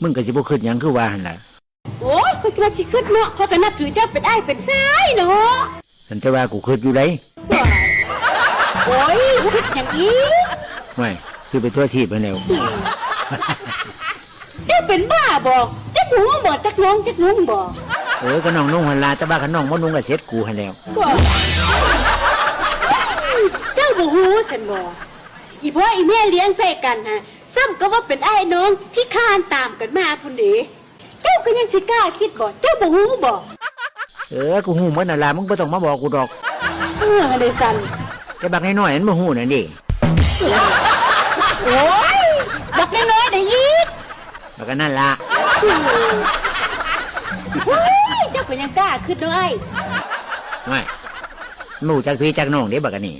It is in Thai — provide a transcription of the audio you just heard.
มึงก็สิบ่คิดหยังคือว่าหั่นล่ะโอ้ยข้อยก็สิคิดเนาะข้อยก็นับถือเจ้าเป็นอ้ายเป็นชายเนาะฉันแต่ว่ากูคิดอยู่ไดโอ้ยคิดหยังอีกไม่คือไปตัวทีบไปแล้วเจ้าเป็นบ้าบ่เจ้าหูบ่จักน้องจักนุ่งบ่ก็น้องนุ่งหั่นล่ะแต่ว่าคันน้องบ่นุ่งก็เสร็จกูหั่นแล้วเจ้าบ่ฮู้ซั่นบ่อีพ่ออีแม่เลี้ยงใส่กันฮะซ้ำก็ว่าเป็นอ้ายน้องที่คานตามกันมาพุ่นเด้เจ้าก็ยังสิกล้าคิดบ่เจ้าบ่ฮู้บ่กูฮู้หมดนั่นล่ะมึงบ่ต้องมาบอกกูดอกเด้สั่นแต่บักน้อยๆมันบ่ฮู้นั่นดิโอ้ยบักน้อยๆได้อีกบักนั่นล่ะเฮ้ยเจ้าก็ยังกล้าคิดเนาะอ้ายไม่หนูจักพี่จักน้องเด้บักอันนี้